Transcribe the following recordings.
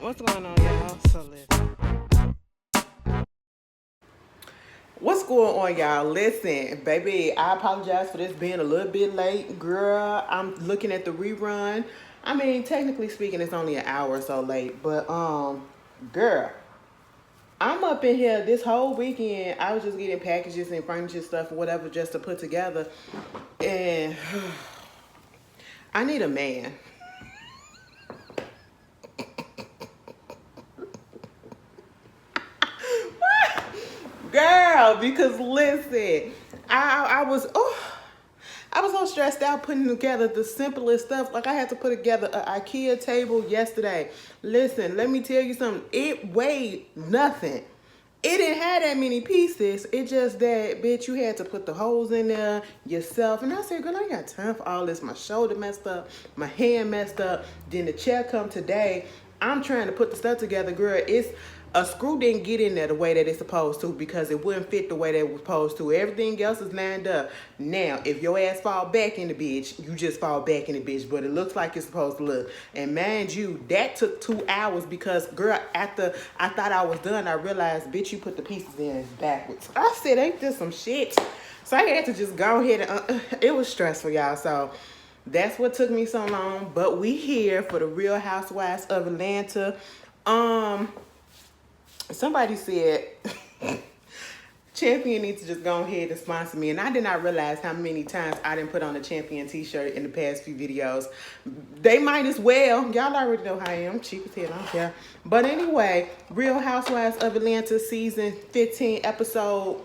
What's going on, y'all? What's going on, y'all? Listen, baby, I apologize for this being a little bit late. Girl, I'm looking at the rerun. I mean, technically speaking, it's only an hour or so late. But, girl, I'm up in here this whole weekend. I was just getting packages and furniture stuff or whatever just to put together. And I need a man. Girl, because listen, I was so stressed out putting together the simplest stuff. Like I had to put together an IKEA table yesterday. Listen, let me tell you something. It weighed nothing. It didn't have that many pieces. It just that, bitch, you had to put the holes in there yourself. And I said, girl, I ain't got time for all this. My shoulder messed up. My hand messed up. Then the chair come today. I'm trying to put the stuff together, girl. It's a screw didn't get in there the way that it's supposed to because it wouldn't fit the way that it was supposed to. Everything else is lined up. Now, if your ass fall back in the bitch, you just fall back in the bitch. But it looks like it's supposed to look. And mind you, that took 2 hours because, girl, after I thought I was done, I realized, bitch, you put the pieces in backwards. I said, ain't this some shit? So I had to just go ahead and, it was stressful, y'all. So that's what took me so long. But we here for the Real Housewives of Atlanta. Somebody said Champion needs to just go ahead and sponsor me. And I did not realize how many times I didn't put on a Champion t-shirt in the past few videos. They might as well. Y'all already know how I am. Cheap as hell, I don't care. But anyway, Real Housewives of Atlanta season 15 episode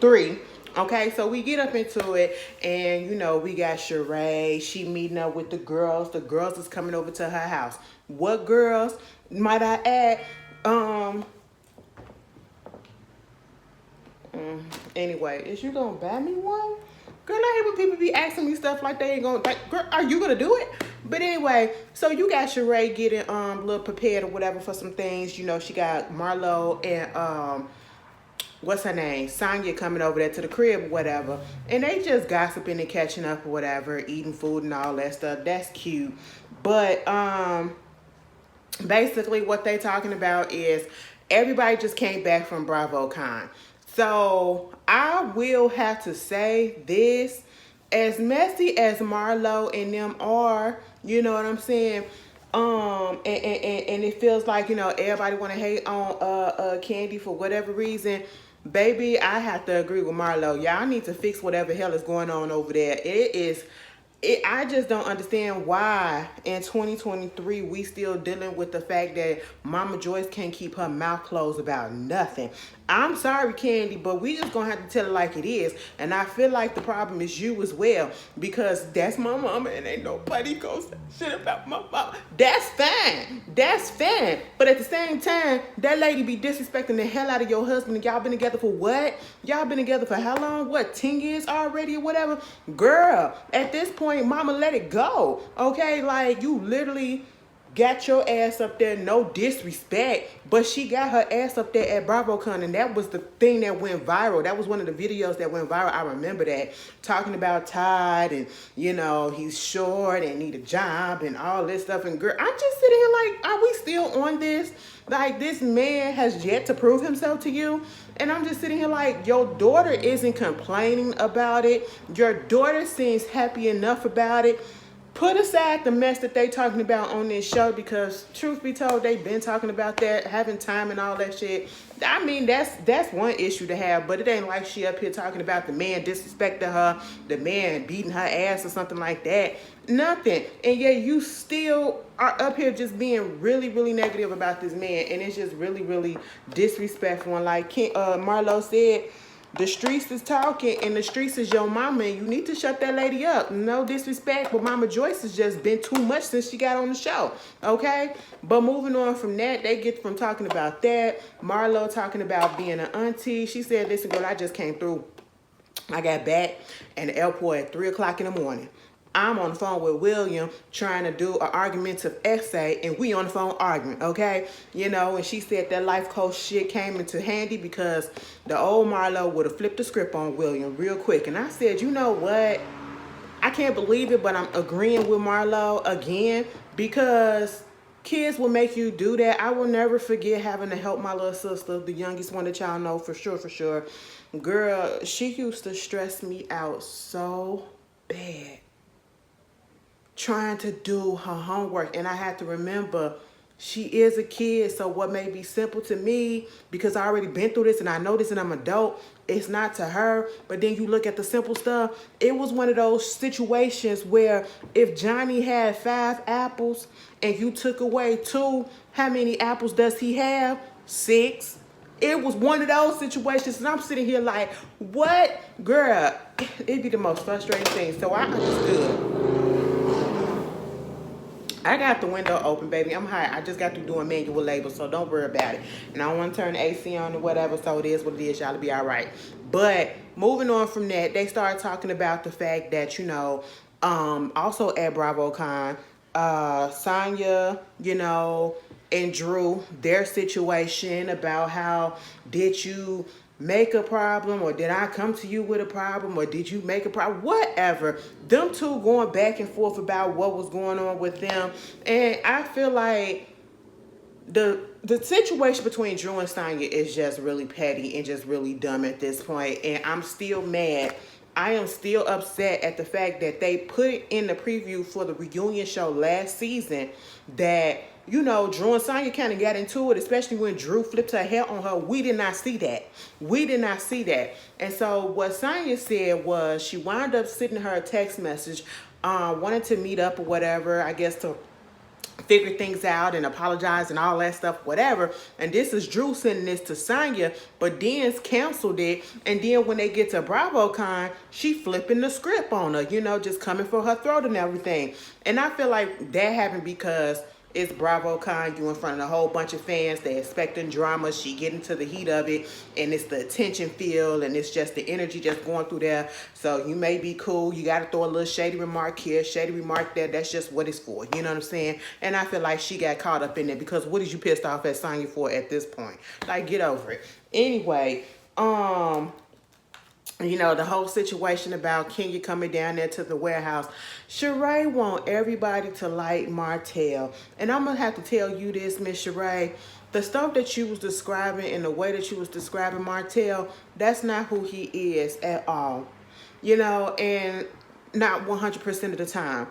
3. Okay, so we get up into it, and you know, we got Sheree. She meeting up with the girls. The girls is coming over to her house. What girls, might I add? Anyway, is you gonna buy me one? Girl, I hate when people be asking me stuff like they ain't gonna, like, girl, are you gonna do it? But anyway, so you got Sheree getting a little prepared or whatever for some things. You know, she got Marlo and what's her name? Sanya coming over there to the crib or whatever. And they just gossiping and catching up or whatever, eating food and all that stuff. That's cute. But basically what they talking about is everybody just came back from BravoCon. So I will have to say this, as messy as Marlo and them are, you know what I'm saying? And it feels like, you know, everybody want to hate on Candy for whatever reason. Baby, I have to agree with Marlo. Y'all need to fix whatever hell is going on over there. I just don't understand why in 2023 we still dealing with the fact that Mama Joyce can't keep her mouth closed about nothing. I'm sorry, Candy, but we just gonna have to tell it like it is. And I feel like the problem is you as well, because that's my mama and ain't nobody gonna say shit about my mama. That's fine. That's fine. But at the same time, that lady be disrespecting the hell out of your husband, and y'all been together for what? Y'all been together for how long? What, 10 years already or whatever? Girl, at this point, mama, let it go. Okay? Like, you literally got your ass up there, no disrespect, but she got her ass up there at BravoCon, and that was the thing that went viral. That was one of the videos that went viral. I remember that, talking about Todd, and you know, he's short and need a job and all this stuff. And girl, I'm just sitting here like, are we still on this? Like, this man has yet to prove himself to you. And I'm just sitting here like, your daughter isn't complaining about it. Your daughter seems happy enough about it. Put aside the mess that they talking about on this show, because truth be told, they've been talking about that, having time and all that shit. I mean, that's one issue to have, but it ain't like she up here talking about the man disrespecting her, the man beating her ass or something like that. Nothing. And yet you still are up here just being really, really negative about this man, and it's just really, really disrespectful. And like Marlo said, the streets is talking, and the streets is your mama, and you need to shut that lady up. No disrespect, but Mama Joyce has just been too much since she got on the show, okay? But moving on from that, they get from talking about that. Marlo talking about being an auntie. She said, listen, girl, I just came through. I got back in the airport at 3 o'clock in the morning. I'm on the phone with William trying to do an argumentative essay, and we on the phone arguing, okay? You know, and she said that life coach shit came into handy because the old Marlo would have flipped the script on William real quick. And I said, you know what? I can't believe it, but I'm agreeing with Marlo again, because kids will make you do that. I will never forget having to help my little sister, the youngest one that y'all know for sure. Girl, she used to stress me out so bad trying to do her homework. And I had to remember, she is a kid, so what may be simple to me, because I already been through this and I know this and I'm an adult, it's not to her. But then you look at the simple stuff. It was one of those situations where if Johnny had 5 apples and you took away 2, how many apples does he have? 6. It was one of those situations, and I'm sitting here like, what? Girl, it'd be the most frustrating thing. So I understood. I got the window open, baby. I'm hot. I just got to doing manual labor, so don't worry about it. And I don't want to turn the AC on or whatever, so it is what it is. Y'all will be all right. But moving on from that, they started talking about the fact that, you know, also at BravoCon, Sanya, you know, and Drew, their situation about how did you make a problem, or did I come to you with a problem, or did you make a problem, whatever. Them two going back and forth about what was going on with them. And I feel like the situation between Drew and Sanya is just really petty and just really dumb at this point. And I'm still mad. I am still upset at the fact that they put it in the preview for the reunion show last season that, you know, Drew and Sanya kind of got into it, especially when Drew flipped her hair on her. We did not see that. We did not see that. And so what Sanya said was she wound up sending her a text message, wanted to meet up or whatever, I guess to figure things out and apologize and all that stuff, whatever. And this is Drew sending this to Sanya, but Den's canceled it. And then when they get to BravoCon, she flipping the script on her, you know, just coming for her throat and everything. And I feel like that happened because it's BravoCon, you in front of a whole bunch of fans, they expecting drama, she getting to the heat of it, and it's the attention feel, and it's just the energy just going through there. So you may be cool, you got to throw a little shady remark here, shady remark there, that's just what it's for, you know what I'm saying? And I feel like she got caught up in it, because what is you pissed off at Sanya for at this point? Like, get over it. Anyway, you know, the whole situation about Kenya coming down there to the warehouse. Sheree want everybody to like Martel. And I'm going to have to tell you this, Miss Sheree. The stuff that you was describing and the way that you was describing Martel, that's not who he is at all. You know, and not 100% of the time.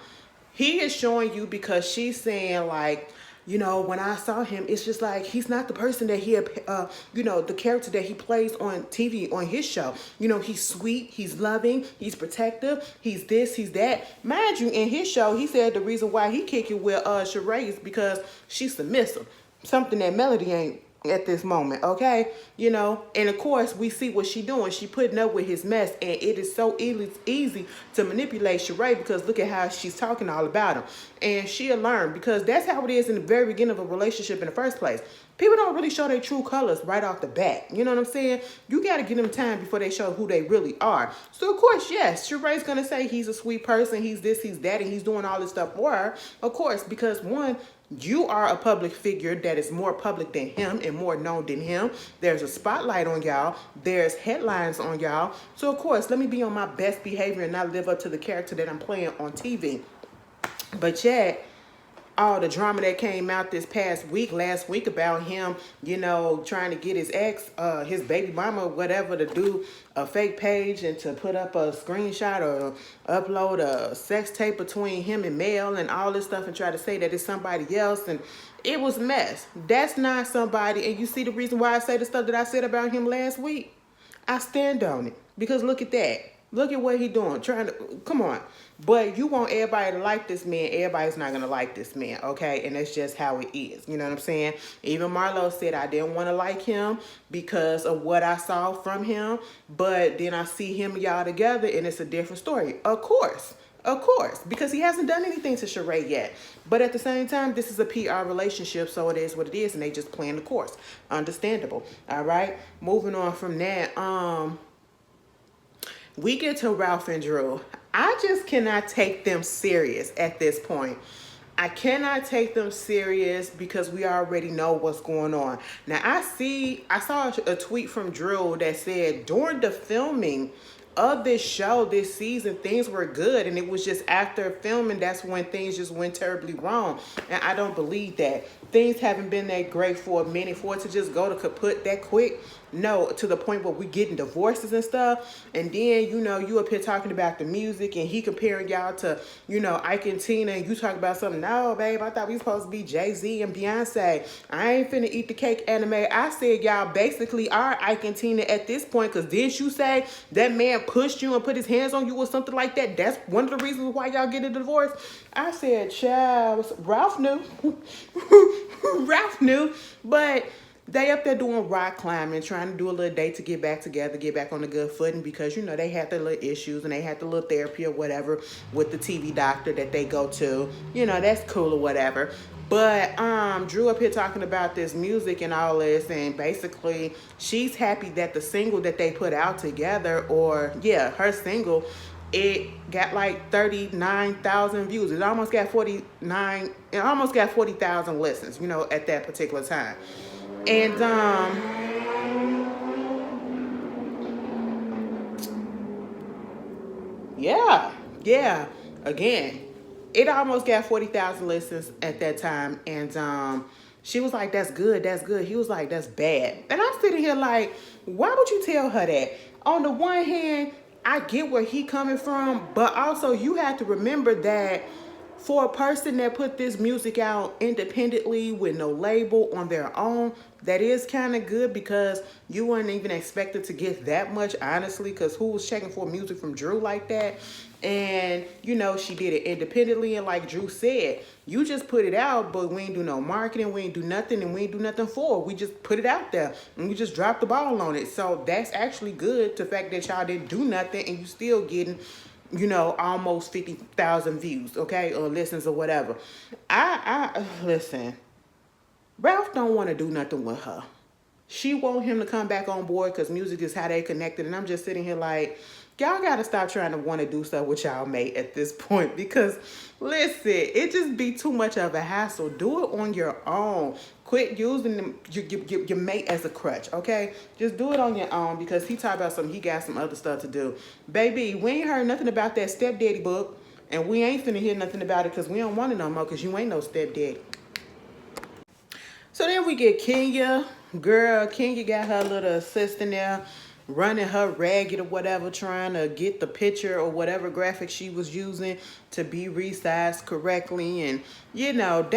He is showing you because she's saying, like, you know, when I saw him, it's just like he's not the person that he, you know, the character that he plays on TV, on his show. You know, he's sweet, he's loving, he's protective, he's this, he's that. Mind you, in his show, he said the reason why he kick it with Sheree is because she's submissive. Something that Melody ain't at this moment, okay? You know, and of course, we see what she doing. She putting up with his mess, and it is so easy to manipulate Sheree because look at how she's talking all about him. And she'll learn because that's how it is in the very beginning of a relationship in the first place. People don't really show their true colors right off the bat. You know what I'm saying? You got to give them time before they show who they really are. So, of course, yes, Sheree's going to say he's a sweet person, he's this, he's that, and he's doing all this stuff for her. Of course, because one, you are a public figure that is more public than him and more known than him. There's a spotlight on y'all. There's headlines on y'all. So, of course, let me be on my best behavior and not live up to the character that I'm playing on TV. But yet, all the drama that came out this past week, last week, about him, you know, trying to get his ex, his baby mama, whatever, to do a fake page and to put up a screenshot or upload a sex tape between him and Mel and all this stuff and try to say that it's somebody else. And it was a mess. That's not somebody. And you see the reason why I say the stuff that I said about him last week? I stand on it. Because look at that. Look at what he doing. Trying to, come on. But you want everybody to like this man. Everybody's not going to like this man, okay? And that's just how it is. You know what I'm saying? Even Marlo said, I didn't want to like him because of what I saw from him. But then I see him and y'all together, and it's a different story. Of course. Of course. Because he hasn't done anything to Sheree yet. But at the same time, this is a PR relationship, so it is what it is, and they just playing the course. Understandable. All right? Moving on from that, we get to Ralph and Drew. I just cannot take them serious at this point. I cannot take them serious because we already know what's going on. Now, I saw a tweet from Drew that said during the filming of this show, this season, things were good. And it was just after filming, that's when things just went terribly wrong. And I don't believe that. Things haven't been that great for a minute. For it to just go to kaput that quick, no, to the point where we getting divorces and stuff. And then, you know, you up here talking about the music and he comparing y'all to, you know, Ike and Tina, and you talk about something. No, babe, I thought we supposed to be Jay-Z and Beyonce. I ain't finna eat the cake anime. I said y'all basically are Ike and Tina at this point, because didn't you say that man pushed you and put his hands on you or something like that? That's one of the reasons why y'all get a divorce. I said, child, Ralph knew. Ralph knew, but they up there doing rock climbing, trying to do a little date to get back together, get back on the good footing, because, you know, they had their little issues and they had the little therapy or whatever with the TV doctor that they go to. You know, that's cool or whatever. But Drew up here talking about this music and all this, and basically she's happy that the single that they put out together, or yeah, her single, it got like 39,000 views. It almost got 40,000 listens, you know, at that particular time. And yeah, again, it almost got 40,000 listens at that time. And she was like, that's good, that's good. He was like, that's bad. And I'm sitting here like, why would you tell her that? On the one hand, I get where he coming from, but also you have to remember that for a person that put this music out independently with no label on their own, that is kind of good, because you weren't even expected to get that much, honestly, because who was checking for music from Drew like that? And, you know, she did it independently, and like Drew said, you just put it out, but we ain't do no marketing, we ain't do nothing, and we ain't do nothing for it. We just put it out there, and we just dropped the ball on it. So that's actually good, the fact that y'all didn't do nothing, and you still getting, you know, almost 50,000 views, okay, or listens or whatever. I listen, Ralph don't want to do nothing with her. She want him to come back on board because music is how they connected. And I'm just sitting here like, y'all got to stop trying to want to do stuff with y'all mate at this point, because listen, it just be too much of a hassle. Do it on your own. Quit using your mate as a crutch, okay? Just do it on your own, because he talked about something. He got some other stuff to do. Baby, we ain't heard nothing about that stepdaddy book, and we ain't finna hear nothing about it because we don't want it no more, because you ain't no stepdaddy. So then we get Kenya. Girl, Kenya got her little assistant there running her ragged or whatever, trying to get the picture or whatever graphic she was using to be resized correctly. And, you know,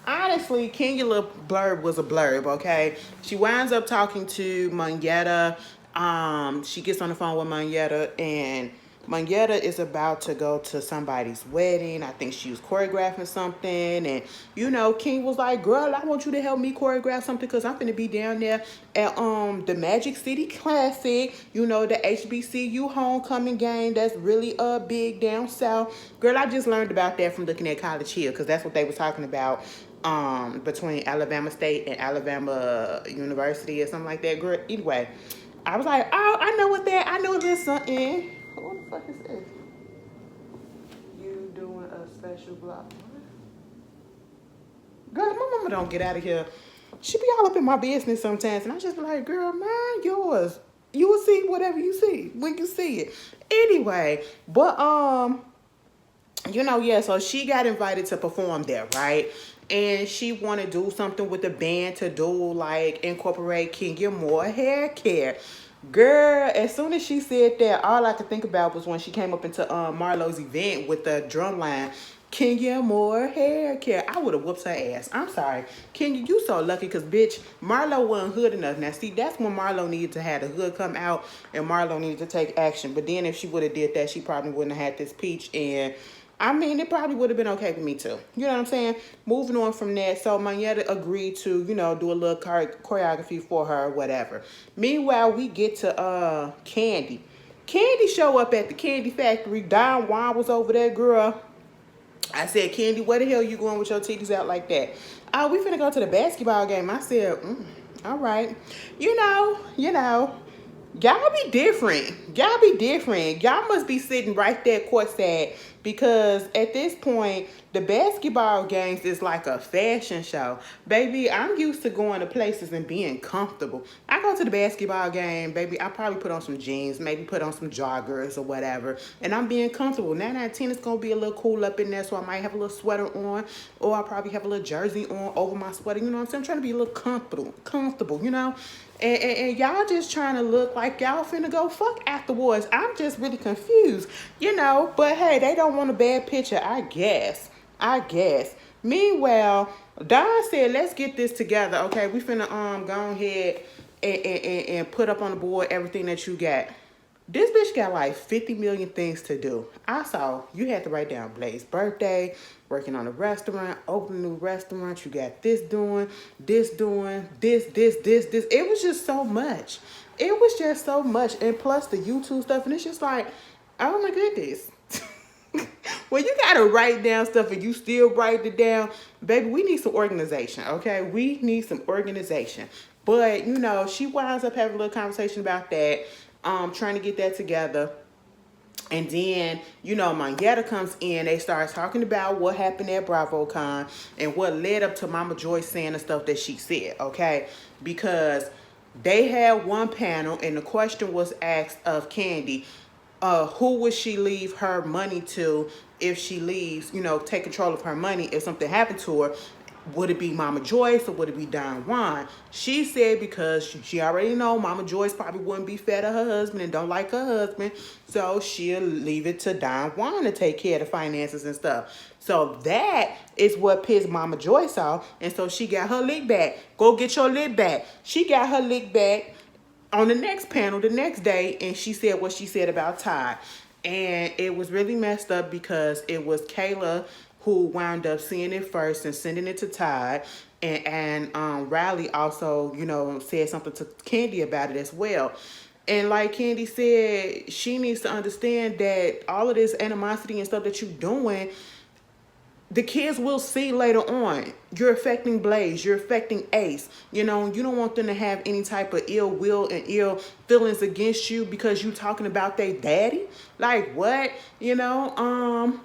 honestly, Kenya little blurb was a blurb, okay? She winds up talking to Monyetta. She gets on the phone with Monyetta, and Monyetta is about to go to somebody's wedding. I think she was choreographing something. And, you know, King was like, girl, I want you to help me choreograph something, because I'm going to be down there at the Magic City Classic, you know, the HBCU homecoming game that's really big down south. Girl, I just learned about that from looking at College Hill, because that's what they were talking about between Alabama State and Alabama University or something like that. Girl, anyway, I was like, oh, I know what that, I know this something. What the fuck is this? You doing a special block? Girl, my mama don't get out of here. She be all up in my business sometimes, and I just be like, girl, mind yours. You will see whatever you see when you see it. Anyway, but you know, yeah, so she got invited to perform there, right? And she want to do something with the band to do, like, incorporate Kenya Moore hair care. Girl, as soon as she said that, all I could think about was when she came up into Marlo's event with the drum line, Kenya Moore hair care. I would have whooped her ass. I'm sorry. Kenya, you so lucky, because, bitch, Marlo wasn't hood enough. Now, see, that's when Marlo needed to have the hood come out, and Marlo needed to take action. But then if she would have did that, she probably wouldn't have had this peach, and I mean, it probably would have been okay with me too. You know what I'm saying? Moving on from that, so Monyetta agreed to, you know, do a little choreography for her, whatever. Meanwhile, we get to Candy. Candy show up at the candy factory. Don Juan was over there, girl. I said, Candy, where the hell you going with your titties out like that? Oh, we finna go to the basketball game. I said, all right. You know. Y'all be different. Y'all must be sitting right there courtside because at this point, the basketball games is like a fashion show. Baby, I'm used to going to places and being comfortable. I go to the basketball game, baby, I probably put on some jeans, maybe put on some joggers or whatever, and I'm being comfortable. 9 out of 10, it's going to be a little cool up in there, so I might have a little sweater on, or I'll probably have a little jersey on over my sweater, you know what I'm saying? I'm trying to be a little comfortable, you know? And y'all just trying to look like y'all finna go fuck afterwards. I'm just really confused, you know. But hey, they don't want a bad picture, I guess. Meanwhile, Don said, let's get this together. Okay, we finna go ahead and put up on the board everything that you got. This bitch got like 50 million things to do. I saw you had to write down Blaze's birthday, working on a restaurant, opening a new restaurant. You got this doing, this. It was just so much. And plus the YouTube stuff. And it's just like, oh my goodness. When you gotta write down stuff and you still write it down, baby, we need some organization, okay? We need some organization. But, you know, she winds up having a little conversation about that, trying to get that together. And then, you know, Mangetta comes in. They start talking about what happened at BravoCon and what led up to Mama Joyce saying the stuff that she said, okay? Because they had one panel and the question was asked of Candy, who would she leave her money to if she leaves, you know, take control of her money if something happened to her? Would it be Mama Joyce or would it be Don Juan? She said because she already know Mama Joyce probably wouldn't be fair to her husband and don't like her husband, so she'll leave it to Don Juan to take care of the finances and stuff. So that is what pissed Mama Joyce off, and so she got her lick back. Go get your lick back. She got her lick back on the next panel the next day, and she said what she said about Todd. And it was really messed up because it was Kayla who wound up seeing it first and sending it to Todd. And Riley also, you know, said something to Candy about it as well. And like Candy said, she needs to understand that all of this animosity and stuff that you're doing, the kids will see later on. You're affecting Blaze. You're affecting Ace. You know, you don't want them to have any type of ill will and ill feelings against you because you talking about their daddy. Like what? You know,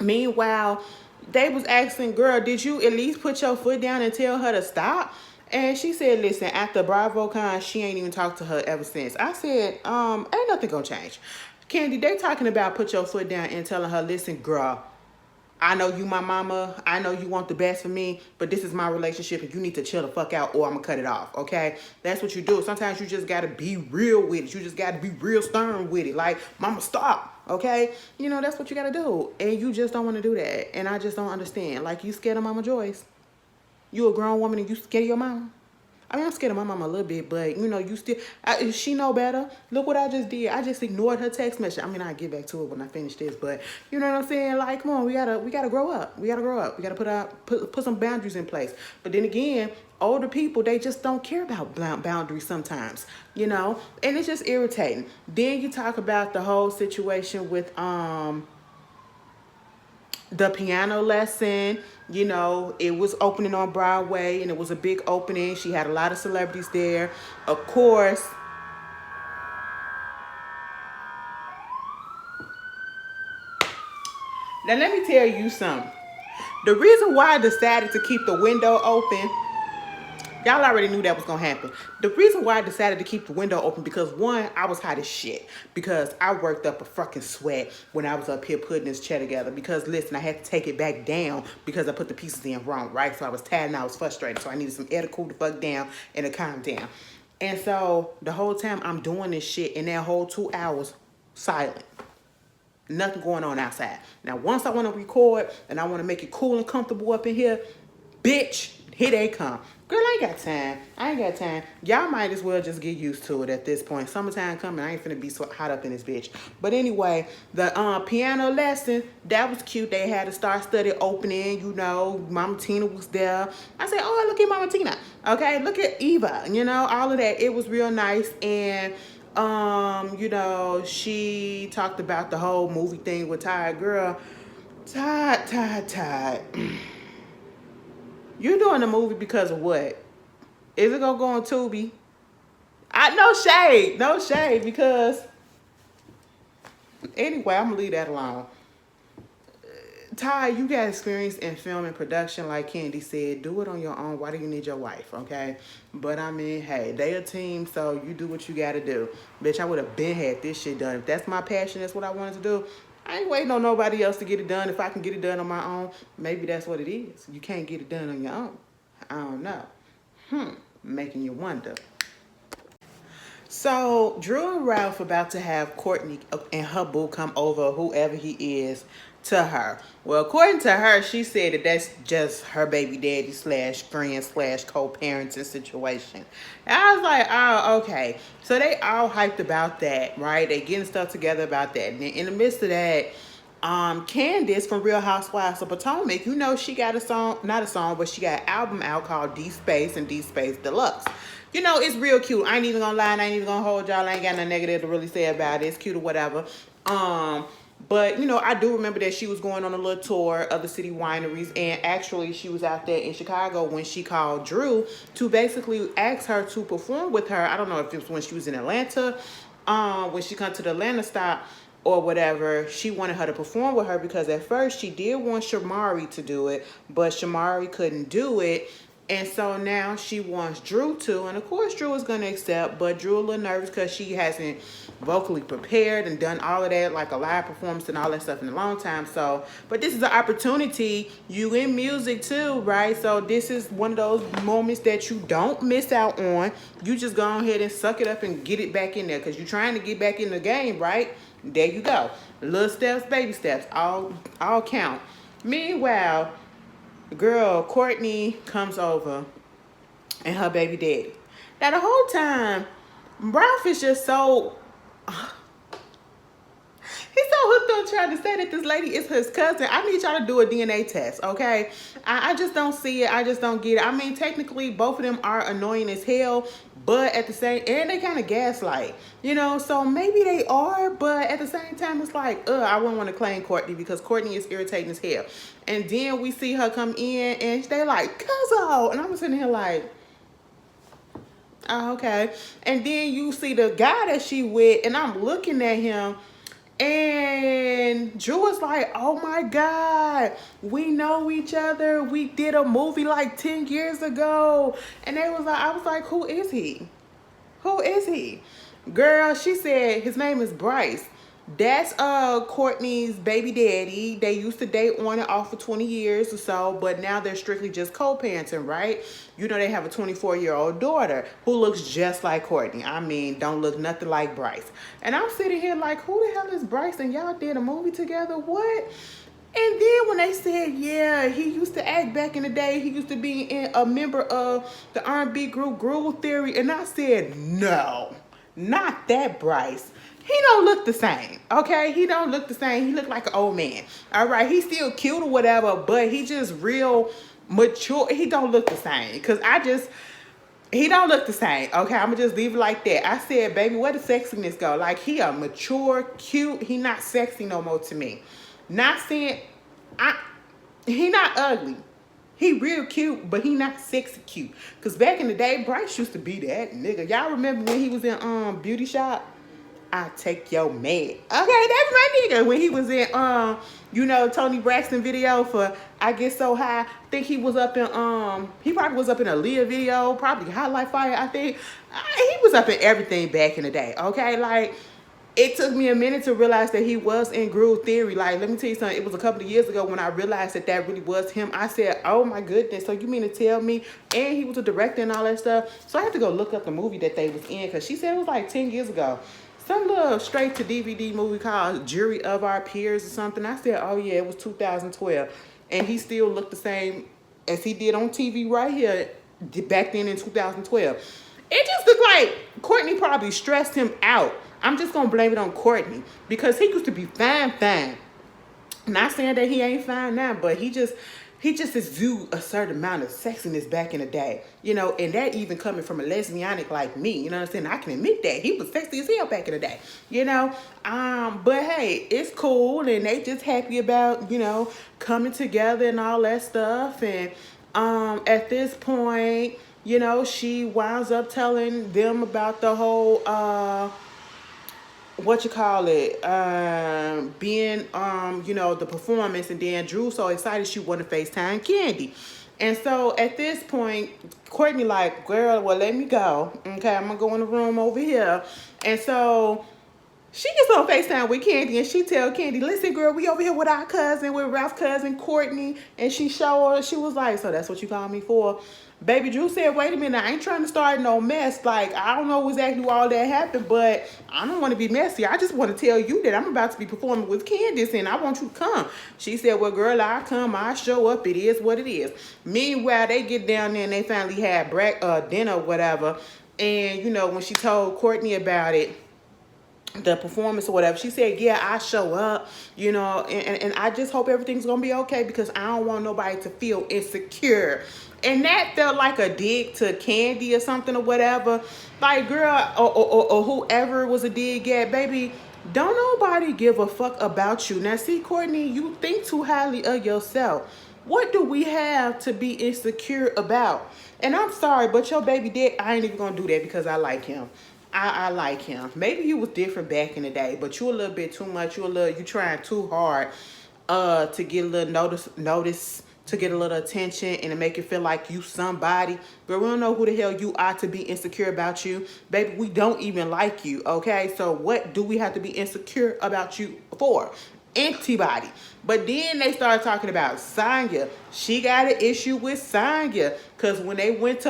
meanwhile, they was asking, girl, did you at least put your foot down and tell her to stop? And she said, listen, after BravoCon, she ain't even talked to her ever since. I said, ain't nothing gonna change. Candy, they talking about put your foot down and telling her, listen, girl, I know you my mama. I know you want the best for me, but this is my relationship and you need to chill the fuck out or I'm gonna cut it off, okay? That's what you do. Sometimes you just gotta be real with it. You just gotta be real stern with it. Like, mama, stop, okay? You know, that's what you gotta do. And you just don't wanna do that. And I just don't understand. Like, you scared of Mama Joyce? You a grown woman and you scared of your mama? I mean, I'm scared of my mama a little bit, but, you know, you still, she know better. Look what I just did. I just ignored her text message. I mean, I'll get back to it when I finish this, but you know what I'm saying? Like, come on, we gotta grow up. We gotta put some boundaries in place. But then again, older people, they just don't care about boundaries sometimes, you know? And it's just irritating. Then you talk about the whole situation with, the piano lesson. You know, it was opening on Broadway and it was a big opening. She had a lot of celebrities there. Of course, now let me tell you something. The reason why I decided to keep the window open, y'all already knew that was going to happen. The reason why I decided to keep the window open because, one, I was hot as shit. Because I worked up a fucking sweat when I was up here putting this chair together. Because, listen, I had to take it back down because I put the pieces in wrong, right? So I was tired and I was frustrated. So I needed some air to cool the fuck down and to calm down. And so the whole time I'm doing this shit, in that whole 2 hours, silent. Nothing going on outside. Now, once I want to record and I want to make it cool and comfortable up in here, bitch, here they come. Girl, I ain't got time. Y'all might as well just get used to it at this point. Summertime coming, I ain't finna be so hot up in this bitch. But anyway, the piano lesson, that was cute. They had a star-studded opening, you know. Mama Tina was there. I said, oh, look at Mama Tina. Okay, look at Eva, you know, all of that. It was real nice. And, you know, she talked about the whole movie thing with Todd. Girl, Todd. You doing the movie because of what? Is it gonna go on Tubi? No shade, because anyway, I'm gonna leave that alone. Ty, you got experience in film and production, like Candy said. Do it on your own. Why do you need your wife, okay? But I mean, hey, they a team, so you do what you gotta do. Bitch, I would have been had this shit done. If that's my passion, that's what I wanted to do. I ain't waiting on nobody else to get it done. If I can get it done on my own, maybe that's what it is. You can't get it done on your own. I don't know. Making you wonder. So Drew and Ralph about to have Courtney and her boo come over, whoever he is, to her. Well, according to her, she said that that's just her baby daddy slash friend slash co-parenting situation. And I was like, oh, okay. So they all hyped about that, right? They getting stuff together about that. And in the midst of that, Candiace from Real Housewives of Potomac, you know, she got a song, not a song, but she got an album out called D Space and D Space Deluxe. You know, it's real cute. I ain't even gonna lie, I ain't even gonna hold y'all. I ain't got nothing negative to really say about it. It's cute or whatever. But you know, I do remember that she was going on a little tour of the city wineries, and actually she was out there in Chicago when she called Drew to basically ask her to perform with her. I don't know if it was when she was in Atlanta, when she come to the Atlanta stop or whatever. She wanted her to perform with her because at first she did want Shamari to do it, but Shamari couldn't do it. And so now she wants Drew to, and of course Drew is going to accept, but Drew a little nervous because she hasn't vocally prepared and done all of that, like a live performance and all that stuff in a long time. So, but this is an opportunity. You in music too, right? So this is one of those moments that you don't miss out on. You just go ahead and suck it up and get it back in there because you're trying to get back in the game, right? There you go. Little steps, baby steps, all count. Meanwhile, girl, Courtney comes over and her baby daddy. Now the whole time, Ralph is just so, he's so hooked on trying to say that this lady is his cousin. I need y'all to do a DNA test, okay? I just don't see it. I just don't get it. I mean, technically, both of them are annoying as hell, but at the same, and they kind of gaslight, you know? So maybe they are, but at the same time, it's like, I wouldn't want to claim Courtney because Courtney is irritating as hell. And then we see her come in, and they like, Cuzzo, and I'm sitting here like, oh, okay. And then you see the guy that she with, and I'm looking at him, and Drew was like, oh my God, we know each other. We did a movie like 10 years ago. And they was like, I was like, who is he? Who is he? Girl, she said his name is Bryce. That's Courtney's baby daddy. They used to date on and off for 20 years or so, but now they're strictly just co-parenting, right? You know, they have a 24-year-old daughter who looks just like Courtney. I mean, don't look nothing like Bryce. And I'm sitting here like, who the hell is Bryce? And y'all did a movie together? What? And then when they said, yeah, he used to act back in the day, he used to be a member of the R&B group Groove Theory, and I said, no, not that Bryce. He don't look the same, okay? He don't look the same. He look like an old man, all right? He's still cute or whatever, but he just real mature. He don't look the same because he don't look the same, okay? I'm going to just leave it like that. I said, baby, where the sexiness go? Like, he a mature, cute. He not sexy no more to me. Not saying, he not ugly. He real cute, but he not sexy cute. Because back in the day, Bryce used to be that nigga. Y'all remember when he was in Beauty Shop? I take your man. Okay, that's my nigga. When he was in you know, Tony Braxton video for I Get So High. I think he was up in he probably was up in a Leah video, probably Highlight Fire, I think. He was up in everything back in the day. Okay, like it took me a minute to realize that he was in Groove Theory. Like, let me tell you something. It was a couple of years ago when I realized that that really was him. I said, oh my goodness. So you mean to tell me? And he was a director and all that stuff. So I had to go look up the movie that they was in because she said it was like 10 years ago. Some little straight to DVD movie called Jury of Our Peers or something. I said, oh yeah, it was 2012. And he still looked the same as he did on TV right here back then in 2012. It just looked like Courtney probably stressed him out. I'm just going to blame it on Courtney because he used to be fine. Not saying that he ain't fine now, but he just exude a certain amount of sexiness back in the day, you know, and that even coming from a lesbianic like me, you know what I'm saying? I can admit that he was sexy as hell back in the day, you know. But hey, it's cool, and they just happy about, you know, coming together and all that stuff. And at this point, you know, she winds up telling them about the whole what you call it, being you know, the performance, and then Drew so excited she wanted to FaceTime Candy. And so at this point, Courtney like, girl, well, let me go. Okay, I'm gonna go in the room over here. And so she gets on FaceTime with Candy, and she tell Candy, listen, girl, we over here with our cousin, with Ralph's cousin, Courtney. And she show her, she was like, so that's what you called me for? Baby Drew said, wait a minute, I ain't trying to start no mess. Like, I don't know exactly all that happened, but I don't want to be messy. I just want to tell you that I'm about to be performing with Candiace, and I want you to come. She said, well, girl, I come, I show up. It is what it is. Meanwhile, they get down there, and they finally had dinner or whatever. And, you know, when she told Courtney about it, the performance or whatever, she said, yeah, I show up, you know, and I just hope everything's gonna be okay, because I don't want nobody to feel insecure. And that felt like a dig to Candy or something or whatever. Like, girl, or whoever was a dig at, baby, don't nobody give a fuck about you. Now, see, Courtney, you think too highly of yourself. What do we have to be insecure about? And I'm sorry, but your baby dad, I ain't even gonna do that because I like him. I like him. Maybe you was different back in the day, but you a little bit too much. You trying too hard to get a little notice, to get a little attention, and to make it feel like you somebody. But we don't know who the hell you are to be insecure about you. Baby, we don't even like you, okay? So what do we have to be insecure about you for? Antibody. But then they started talking about Sanya. She got an issue with Sanya, because when they went to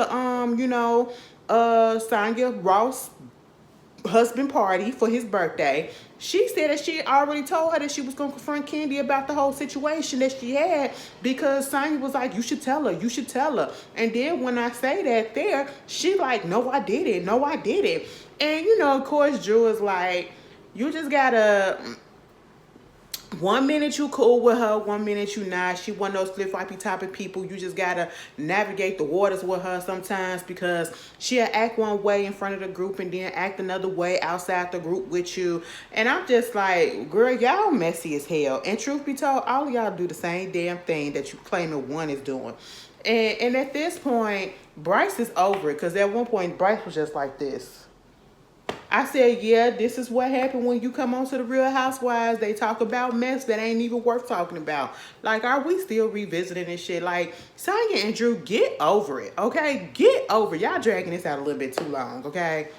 you know, Sanya Ross husband party for his birthday, she said that she already told her that she was going to confront Candy about the whole situation that she had, because Sanya was like, you should tell her, you should tell her. And then when I say that there, she like, no, I didn't, no, I didn't. And you know, of course, Drew is like, you just gotta, 1 minute you cool with her, 1 minute you not. She one of those flip-floppy type of people. You just gotta navigate the waters with her sometimes, because she'll act one way in front of the group and then act another way outside the group with you. And I'm just like, girl, y'all messy as hell. And truth be told, all of y'all do the same damn thing that you claiming one is doing. And at this point, Bryce is over it, because at one point, Bryce was just like this. I said, yeah, this is what happened when you come on to the Real Housewives. They talk about mess that ain't even worth talking about. Like, are we still revisiting this shit? Like, Sanya and Drew, get over it, okay? Get over it. Y'all dragging this out a little bit too long, okay?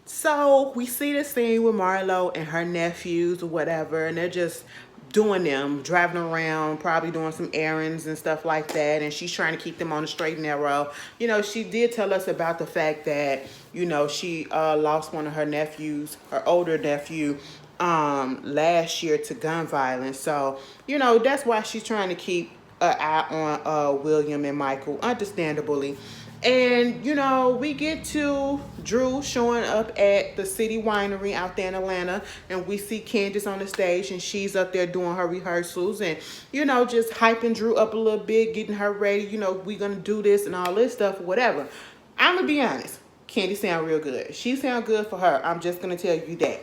So we see the scene with Marlo and her nephews or whatever, and they're just doing them, driving around, probably doing some errands and stuff like that, and she's trying to keep them on the straight and narrow. You know, she did tell us about the fact that, you know, she lost one of her nephews, her older nephew, last year to gun violence. So, you know, that's why she's trying to keep an eye on William and Michael, understandably. And, you know, we get to Drew showing up at the City Winery out there in Atlanta, and we see Candiace on the stage, and she's up there doing her rehearsals and, you know, just hyping Drew up a little bit, getting her ready, you know, we're going to do this and all this stuff or whatever. I'm going to be honest. Candy sound real good. She sound good for her. I'm just going to tell you that.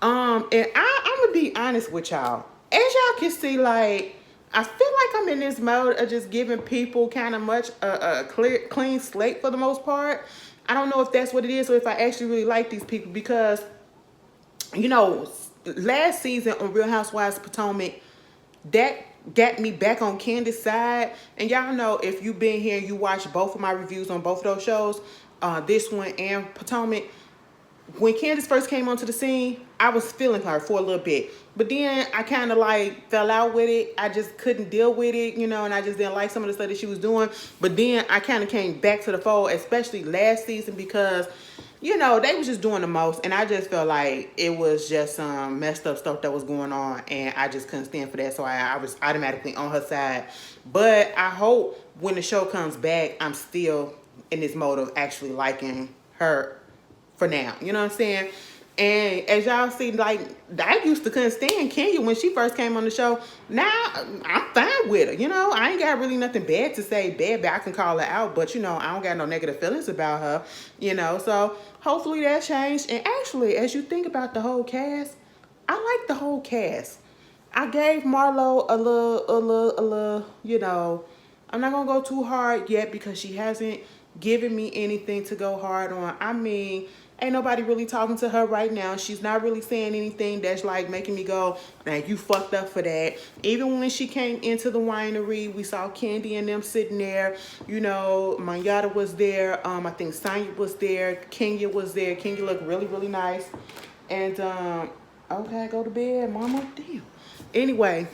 And I'm going to be honest with y'all. As y'all can see, like, I feel like I'm in this mode of just giving people kind of much a clean slate for the most part. I don't know if that's what it is or if I actually really like these people, because, you know, last season on Real Housewives of Potomac, that got me back on Candiace's side. And y'all know, if you've been here and you watched both of my reviews on both of those shows, this one and Potomac, when Candiace first came onto the scene, I was feeling her for a little bit. But then I kind of like fell out with it. I just couldn't deal with it, you know, and I just didn't like some of the stuff that she was doing. But then I kind of came back to the fold, especially last season, because, you know, they was just doing the most. And I just felt like it was just some messed up stuff that was going on. And I just couldn't stand for that. So I was automatically on her side. But I hope when the show comes back, I'm still in this mode of actually liking her for now, you know what I'm saying? And as y'all see, like, I used to couldn't stand Kenya when she first came on the show. Now I'm fine with her, you know. I ain't got really nothing bad to say bad, but I can call her out. But, you know, I don't got no negative feelings about her, you know. So hopefully that changed. And actually, as you think about the whole cast, I like the whole cast. I gave Marlo a little, you know, I'm not going to go too hard yet because she hasn't given me anything to go hard on. I mean, Ain't nobody really talking to her right now. She's not really saying anything that's like making me go, man, you fucked up for that. Even when she came into the winery, we saw Candy and them sitting there. You know, Manyata was there. I think Sanya was there. Kenya was there. Kenya looked really, really nice. And, okay, go to bed, mama. Damn. Anyway,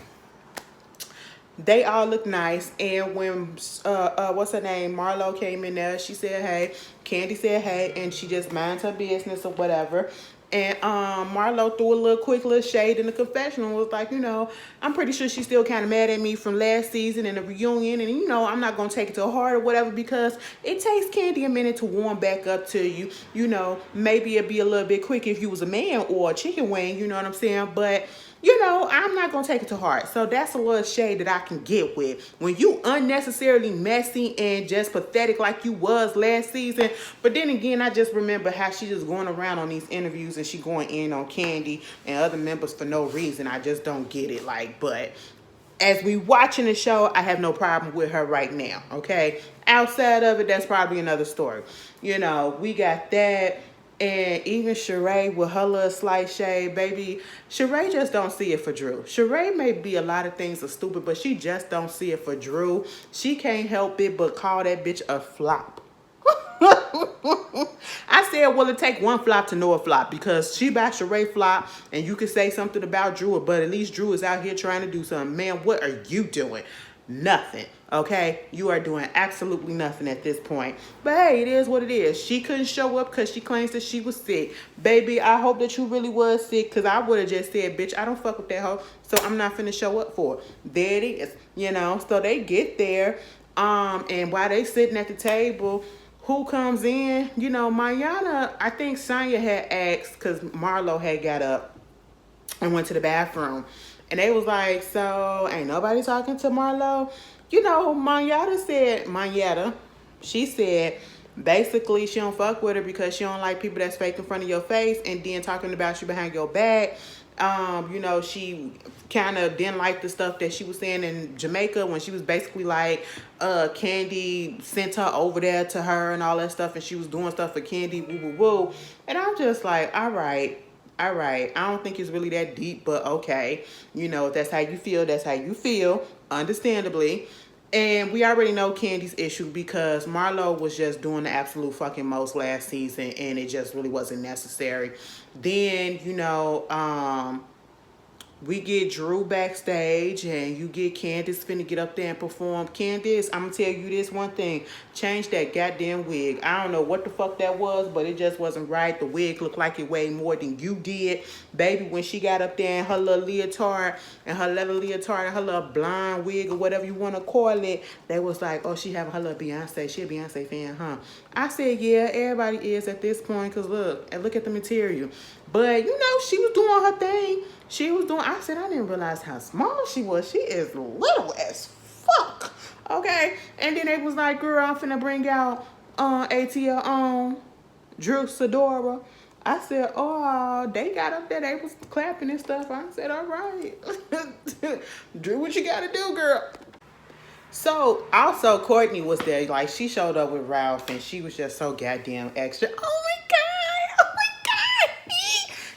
they all look nice. And when what's her name, Marlo came in there, she said hey. Candy said hey, and she just minds her business or whatever. And Marlo threw a quick little shade in the confessional, was like, you know, I'm pretty sure she's still kind of mad at me from last season and the reunion, and you know, I'm not gonna take it to heart or whatever, because it takes Candy a minute to warm back up to you. You know, maybe it'd be a little bit quick if you was a man or a chicken wing, you know what I'm saying? But you know, I'm not going to take it to heart. So that's a little shade that I can get with. When you unnecessarily messy and just pathetic like you was last season. But then again, I just remember how she just going around on these interviews and she going in on Candy and other members for no reason. I just don't get it. Like, but as we watching the show, I have no problem with her right now, okay? Outside of it, that's probably another story. You know, we got that. And even Sheree with her little slight shade, baby, Sheree just don't see it for Drew. Sheree may be a lot of things are stupid, but she just don't see it for Drew. She can't help it but call that bitch a flop. I said, well, it take one flop to know a flop, because she by Sheree flop, and you could say something about Drew, but at least Drew is out here trying to do something. Man, what are you doing? Nothing. Okay, you are doing absolutely nothing at this point. But hey, it is what it is. She couldn't show up because she claims that she was sick. Baby, I hope that you really was sick, because I would have just said, bitch, I don't fuck with that hoe, so I'm not finna show up for it. There it is. You know, so they get there, and while they sitting at the table, who comes in? You know, Mayana, I think Sanya had asked, because Marlo had got up and went to the bathroom. And they was like, so ain't nobody talking to Marlo? You know, she said basically she don't fuck with her because she don't like people that's fake in front of your face and then talking about you behind your back. You know, she kind of didn't like the stuff that she was saying in Jamaica when she was basically like, Candy sent her over there to her and all that stuff, and she was doing stuff for Candy, woo woo woo. And I'm just like, all right. I don't think it's really that deep, but okay. You know, if that's how you feel, that's how you feel, understandably. And we already know Candy's issue, because Marlo was just doing the absolute fucking most last season, and it just really wasn't necessary. Then, you know, we get Drew backstage, and you get Candiace finna get up there and perform. Candiace, I'm gonna tell you this one thing. Change that goddamn wig. I don't know what the fuck that was, but it just wasn't right. The wig looked like it weighed more than you did. Baby, when she got up there in her little leotard, and her leather leotard, and her little blonde wig, or whatever you want to call it, they was like, oh, she having her little Beyonce. She a Beyonce fan, huh? I said, yeah, everybody is at this point, because look at the material. But, you know, she was doing her thing. I said, I didn't realize how small she was. She is little as fuck. Okay. And then they was like, girl, I'm finna bring out ATL on Drew Sidora. I said, oh, they got up there. They was clapping and stuff. I said, all right. Drew, what you got to do, girl? So, also, Courtney was there. Like, she showed up with Ralph, and she was just so goddamn extra. Oh, my God.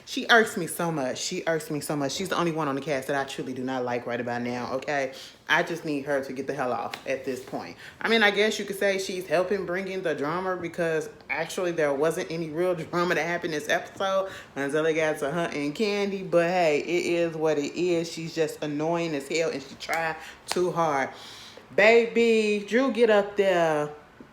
She irks me so much. She's the only one on the cast that I truly do not like right about now, okay? I just need her to get the hell off at this point. I mean, I guess you could say she's helping bring in the drama, because actually there wasn't any real drama that happened this episode until they got to her and Candy. But hey, it is what it is. She's just annoying as hell, and she tried too hard. Baby, Drew get up there,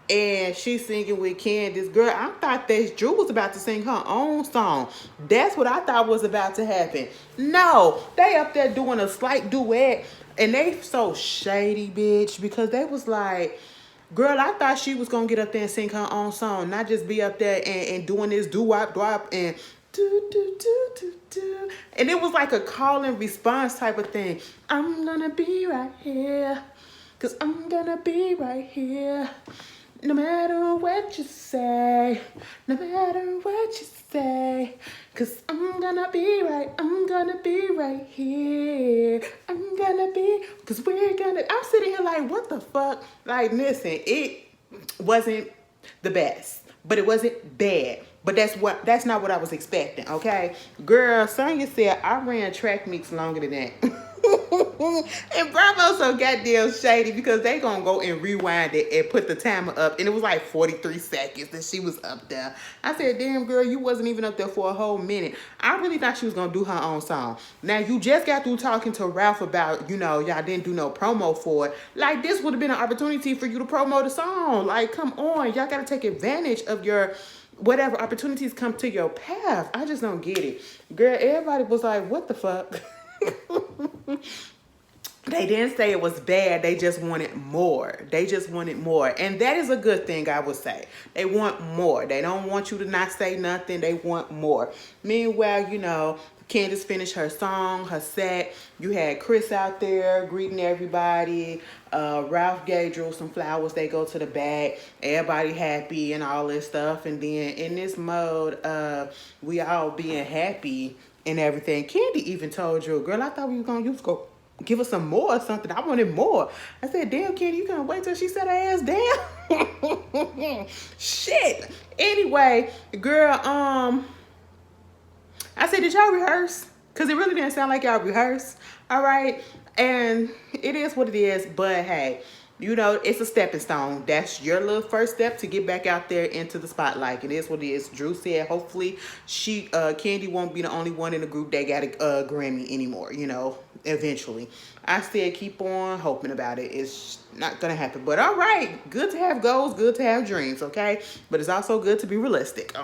and she's singing with Candiace. Girl, I thought that Drew was about to sing her own song. That's what I thought was about to happen. No, they up there doing a slight duet, and they so shady, bitch, because they was like, girl, I thought she was going to get up there and sing her own song, not just be up there and doing this doo-wop and do. And it was like a call and response type of thing. I'm going to be right here, because I'm going to be right here. No matter what you say, no matter what you say, 'cause I'm gonna be right here. I'm gonna be, 'cause I'm sitting here like, what the fuck? Like, listen, it wasn't the best, but it wasn't bad. But that's not what I was expecting, okay? Girl, Sanya said I ran track meets longer than that. And Bravo so goddamn shady because they gonna go and rewind it and put the timer up, and it was like 43 seconds that she was up there. I said, damn girl, you wasn't even up there for a whole minute. I really thought she was gonna do her own song. Now you just got through talking to Ralph about, y'all didn't do no promo for it. Like, this would have been an opportunity for you to promote the song. Like, come on, y'all gotta take advantage of your whatever opportunities come to your path. I just don't get it. Girl, everybody was like, what the fuck? They didn't say it was bad. They just wanted more. They just wanted more. And that is a good thing, I would say. They want more. They don't want you to not say nothing. They want more. Meanwhile, Candiace finished her song, her set. You had Chris out there greeting everybody. Ralph gave Drew some flowers. They go to the back. Everybody happy and all this stuff. And then in this mode, we all being happy and everything. Candy even told Drew, girl, I thought we were going to go give us some more or something. I wanted more. I said, damn, Candy, you gonna wait till she set her ass down? Shit. Anyway, girl, I said, did y'all rehearse? Because it really didn't sound like y'all rehearsed. All right. And it is what it is. But hey, it's a stepping stone. That's your little first step to get back out there into the spotlight. It is what it is. Drew said hopefully Candy won't be the only one in the group that got a Grammy anymore, eventually. I said keep on hoping about it. It's not going to happen. But all right, good to have goals, good to have dreams, okay? But it's also good to be realistic.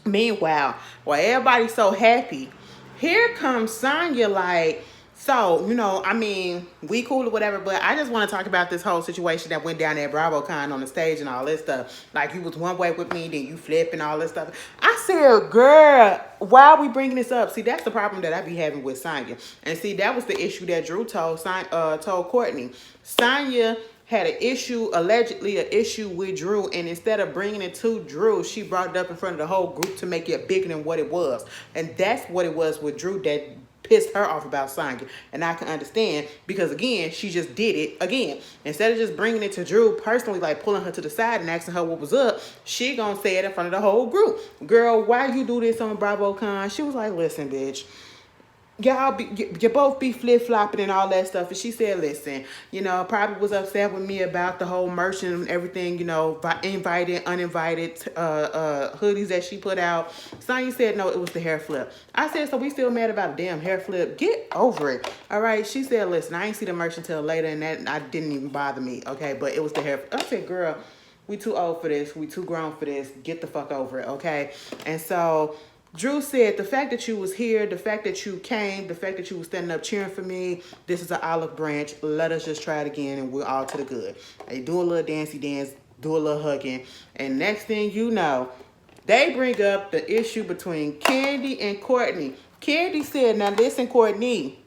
Meanwhile, while everybody's so happy, here comes Sanya like, so, we cool or whatever, but I just want to talk about this whole situation that went down at BravoCon on the stage and all this stuff. Like, you was one way with me, then you flip and all this stuff. I said, girl, why are we bringing this up? See, that's the problem that I be having with Sanya. And see, that was the issue that Drew told Courtney. Sanya had allegedly an issue with Drew, and instead of bringing it to Drew, she brought it up in front of the whole group to make it bigger than what it was. And that's what it was with Drew that pissed her off about Sanya. And I can understand because, again, she just did it again. Instead of just bringing it to Drew personally, like pulling her to the side and asking her what was up, she gonna say it in front of the whole group. Girl, why you do this on BravoCon? She was like, listen, bitch, you both be flip-flopping and all that stuff. And she said, listen, probably was upset with me about the whole merch and everything, invited, uninvited hoodies that she put out. Sanya said, no, it was the hair flip. I said, so we still mad about a damn hair flip? Get over it. All right. She said, listen, I ain't see the merch until later, and that I didn't even bother me. Okay. But it was the hair flip. I said, girl, we too old for this. We too grown for this. Get the fuck over it. Okay. And so Drew said, the fact that you was here, the fact that you came, the fact that you was standing up cheering for me, this is an olive branch. Let us just try it again, and we're all to the good. They do a little dancey dance, do a little hugging, and next thing you know, they bring up the issue between Candy and Courtney. Candy said, now listen, Courtney.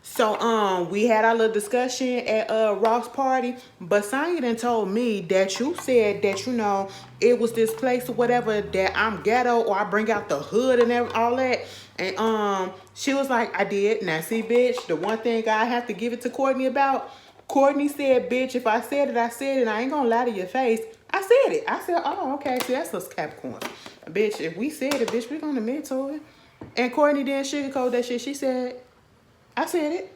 So we had our little discussion at Ross party, but Sanya done told me that you said that it was this place or whatever that I'm ghetto, or I bring out the hood and all that. And she was like, I did. Now see, bitch, the one thing I have to give it to Courtney about, Courtney said, bitch, if I said it, I said it. I ain't gonna lie to your face. I said it. I said, oh, okay. See, that's us Capricorn. Bitch, if we said it, bitch, we gonna admit to it. And Courtney didn't sugarcoat that shit. She said, I said it.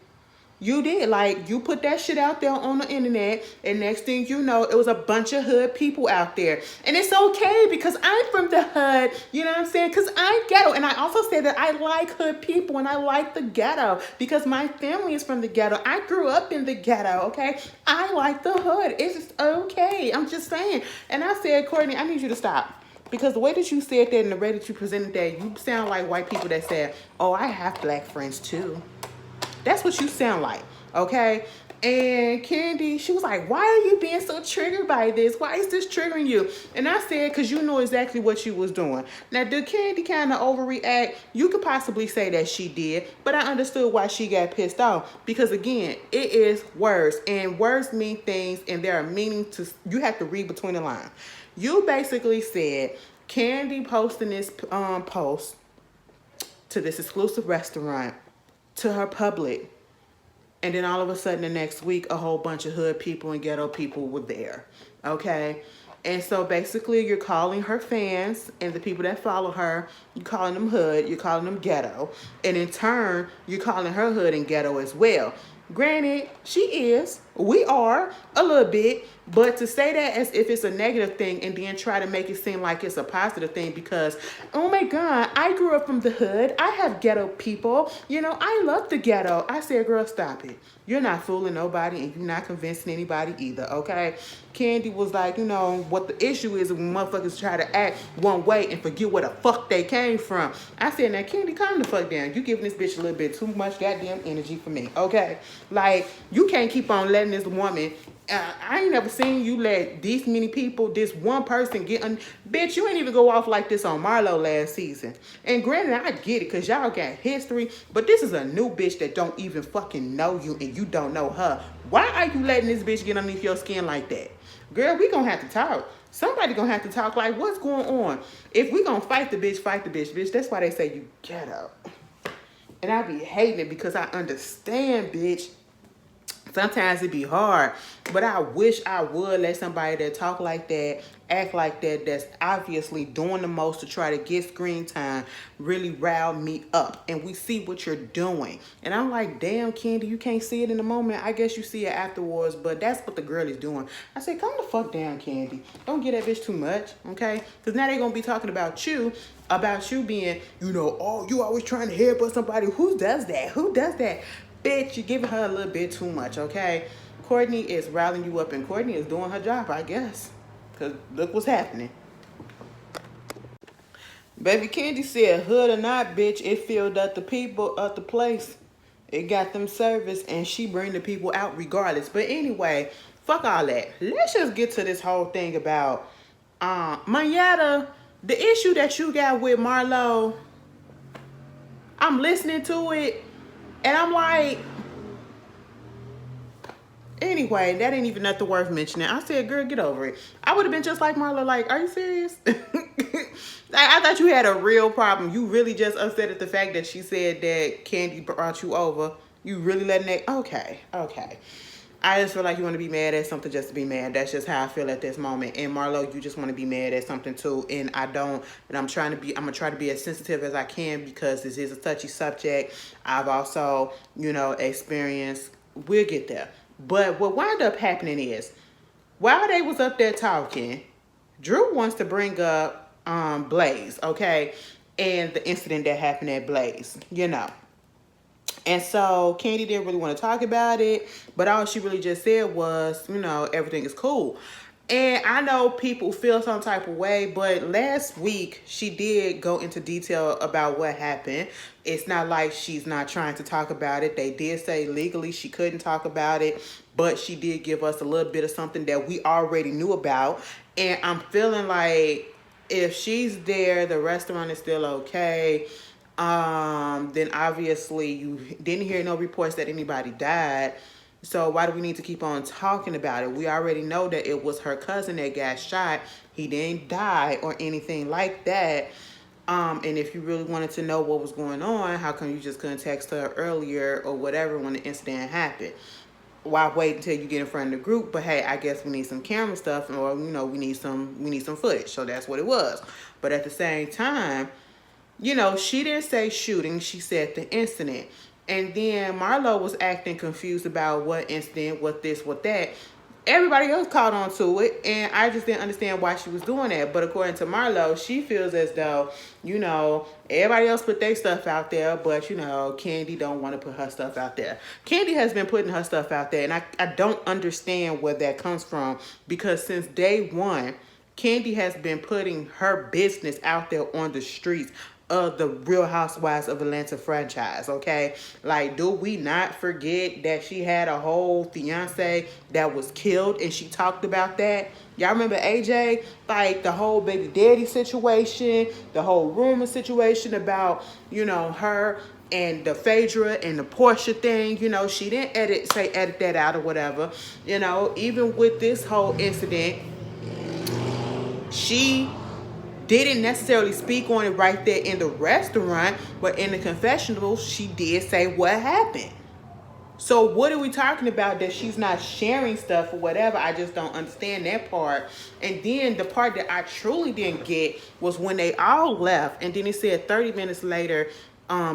You did. Like, you put that shit out there on the internet, and next thing you know, it was a bunch of hood people out there. And it's okay because I'm from the hood, you know what I'm saying? Because I'm ghetto. And I also said that I like hood people and I like the ghetto because my family is from the ghetto. I grew up in the ghetto, okay? I like the hood. It's just okay. I'm just saying. And I said, Courtney, I need you to stop. Because the way that you said that and the way that you presented that, you sound like white people that said, oh, I have black friends too. That's what you sound like, okay? And Candy, she was like, why are you being so triggered by this? Why is this triggering you? And I said, because you know exactly what you was doing. Now, did Candy kind of overreact? You could possibly say that she did, but I understood why she got pissed off. Because, again, it is words, and words mean things, and there are meanings to, you have to read between the lines. You basically said, Candy posting this post to this exclusive restaurant, to her public, and then all of a sudden the next week a whole bunch of hood people and ghetto people were there, okay? And so basically, you're calling her fans and the people that follow her, you're calling them hood, you're calling them ghetto. And in turn, you're calling her hood and ghetto as well. Granted, she is, we are a little bit, but to say that as if it's a negative thing and then try to make it seem like it's a positive thing because, oh my God, I grew up from the hood. I have ghetto people. I love the ghetto. I said, girl, stop it. You're not fooling nobody and you're not convincing anybody either, okay? Candy was like, what the issue is when motherfuckers try to act one way and forget where the fuck they came from. I said, now, Candy, calm the fuck down. You giving this bitch a little bit too much goddamn energy for me, okay? Like, you can't keep on letting this woman... I ain't never seen you let these many people, this one person get... Bitch, you ain't even go off like this on Marlo last season. And granted, I get it, because y'all got history, but this is a new bitch that don't even fucking know you and you don't know her. Why are you letting this bitch get underneath your skin like that? Girl, we gonna have to talk. Somebody gonna have to talk like, what's going on? If we gonna fight the bitch, bitch. That's why they say you ghetto. And I be hating it because I understand, bitch. Sometimes it be hard, but I wish I would let somebody that talk like that, act like that, that's obviously doing the most to try to get screen time, really rile me up. And we see what you're doing. And I'm like, damn, Candy, you can't see it in the moment. I guess you see it afterwards, but that's what the girl is doing. I said, calm the fuck down, Candy. Don't get that bitch too much, okay? Because now they're going to be talking about you being, oh, you always trying to headbutt somebody. Who does that? Who does that? Bitch, you're giving her a little bit too much, okay? Courtney is riling you up, and Courtney is doing her job, I guess. Because look what's happening. Baby Candy said, hood or not, bitch, it filled up the people at the place. It got them service, and she bring the people out regardless. But anyway, fuck all that. Let's just get to this whole thing about Manyatta, the issue that you got with Marlo. I'm listening to it. And I'm like, anyway, that ain't even nothing worth mentioning. I said, girl, get over it. I would have been just like Marlo, like, are you serious? I thought you had a real problem. You really just upset at the fact that she said that Candy brought you over. You really letting that, okay. I just feel like you want to be mad at something just to be mad. That's just how I feel at this moment. And Marlo, you just want to be mad at something too. And I don't. And I'm gonna try to be as sensitive as I can because this is a touchy subject. I've also, experienced. We'll get there. But what wound up happening is, while they was up there talking, Drew wants to bring up Blaze, okay, and the incident that happened at Blaze, And so Candy didn't really want to talk about it, but all she really just said was, everything is cool. And I know people feel some type of way, but last week she did go into detail about what happened. It's not like she's not trying to talk about it. They did say legally she couldn't talk about it, but she did give us a little bit of something that we already knew about. And I'm feeling like if she's there, the restaurant is still okay. Then obviously you didn't hear no reports that anybody died. So why do we need to keep on talking about it? We already know that it was her cousin that got shot. He didn't die or anything like that. And if you really wanted to know what was going on, how come you just couldn't text her earlier or whatever when the incident happened? Why wait until you get in front of the group? But hey, I guess we need some camera stuff, or we need some footage. So that's what it was. But at the same time, she didn't say shooting. She said the incident. And then Marlo was acting confused about what incident, what this, what that. Everybody else caught on to it, and I just didn't understand why she was doing that. But according to Marlo, she feels as though, everybody else put their stuff out there, but, Candy don't want to put her stuff out there. Candy has been putting her stuff out there, and I don't understand where that comes from, because since day one, Candy has been putting her business out there on the streets of the Real Housewives of Atlanta franchise, okay? Like, do we not forget that she had a whole fiance that was killed, and she talked about that? Y'all remember AJ? Like, the whole baby daddy situation, the whole rumor situation about, her and the Phaedra and the Portia thing, she didn't edit that out or whatever. Even with this whole incident, she didn't necessarily speak on it right there in the restaurant, but in the confessional, she did say what happened. So what are we talking about that she's not sharing stuff or whatever? I just don't understand that part. And then the part that I truly didn't get was when they all left, and then he said 30 minutes later,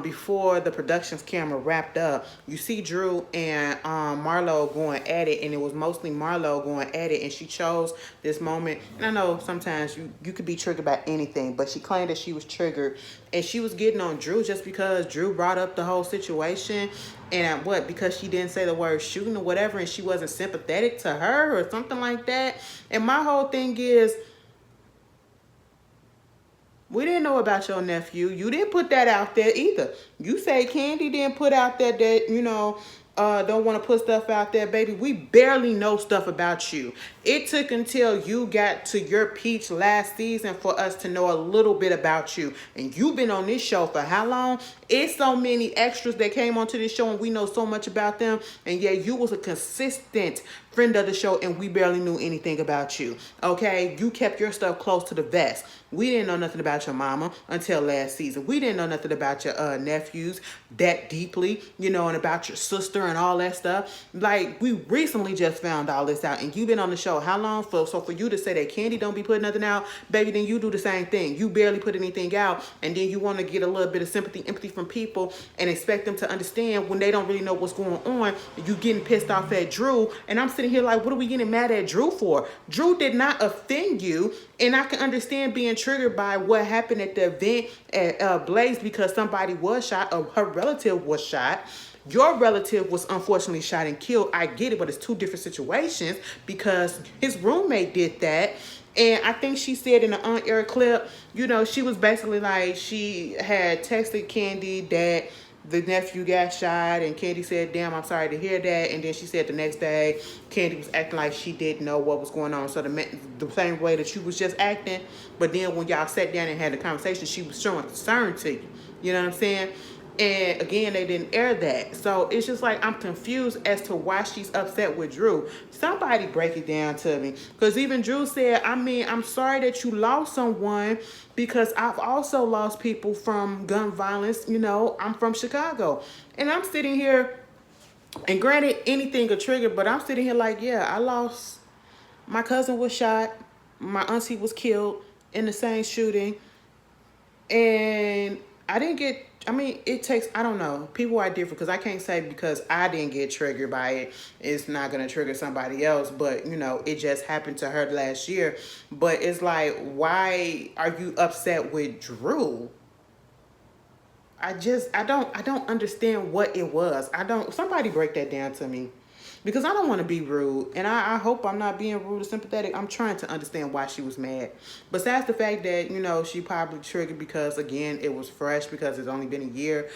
before the production's camera wrapped up, you see Drew and Marlo going at it, and it was mostly Marlo going at it, and she chose this moment. And I know sometimes you could be triggered by anything, but she claimed that she was triggered, and she was getting on Drew just because Drew brought up the whole situation, and what, because she didn't say the word shooting or whatever, and she wasn't sympathetic to her or something like that. And my whole thing is, we didn't know about your nephew. You didn't put that out there either. You say Candy didn't put out there that, don't want to put stuff out there, baby. We barely know stuff about you. It took until you got to your peach last season for us to know a little bit about you. And you've been on this show for how long? It's so many extras that came onto this show and we know so much about them. And yeah, you was a consistent friend of the show and we barely knew anything about you. Okay? You kept your stuff close to the vest. We didn't know nothing about your mama until last season. We didn't know nothing about your nephews that deeply, and about your sister and all that stuff. Like, we recently just found all this out, and you've been on the show how long? So for you to say that Candy don't be putting nothing out, baby, then you do the same thing. You barely put anything out, and then you want to get a little bit of sympathy, empathy from people and expect them to understand when they don't really know what's going on. You getting pissed off at Drew, and I'm sitting here like, what are we getting mad at Drew for? Drew did not offend you, and I can understand being triggered by what happened at the event at Blaze because somebody was shot or her relative was shot. Your relative was unfortunately shot and killed. I get it, but it's two different situations because his roommate did that. And I think she said in the on-air clip, she was basically like, she had texted Candy that the nephew got shot, and Candy said, damn, I'm sorry to hear that. And then she said the next day, Candy was acting like she didn't know what was going on. So the same way that she was just acting, but then when y'all sat down and had the conversation, she was showing concern to you. You know what I'm saying? And again, they didn't air that. So it's just like, I'm confused as to why she's upset with Drew. Somebody break it down to me. Because even Drew said, I'm sorry that you lost someone because I've also lost people from gun violence. I'm from Chicago. And I'm sitting here, and granted, anything a trigger, but I'm sitting here like, yeah, I lost, my cousin was shot, my auntie was killed in the same shooting. And it takes, I don't know. People are different because I can't say because I didn't get triggered by it, it's not going to trigger somebody else. But, it just happened to her last year. But it's like, why are you upset with Drew? I don't understand what it was. Somebody break that down to me. Because I don't want to be rude, and I hope I'm not being rude or sympathetic. I'm trying to understand why she was mad. Besides the fact that, she probably triggered because, again, it was fresh because it's only been a year.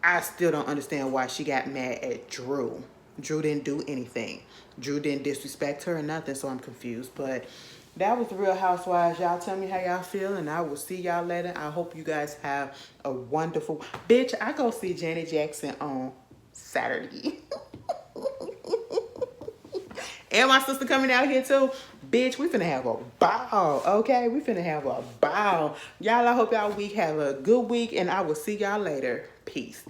I still don't understand why she got mad at Drew. Drew didn't do anything. Drew didn't disrespect her or nothing, so I'm confused. But that was the Real Housewives. Y'all tell me how y'all feel, and I will see y'all later. I hope you guys have a wonderful... Bitch, I go see Janet Jackson on Saturday. And my sister coming out here too. Bitch, we finna have a ball, okay? We finna have a ball. Y'all, I hope y'all week have a good week, and I will see y'all later. Peace.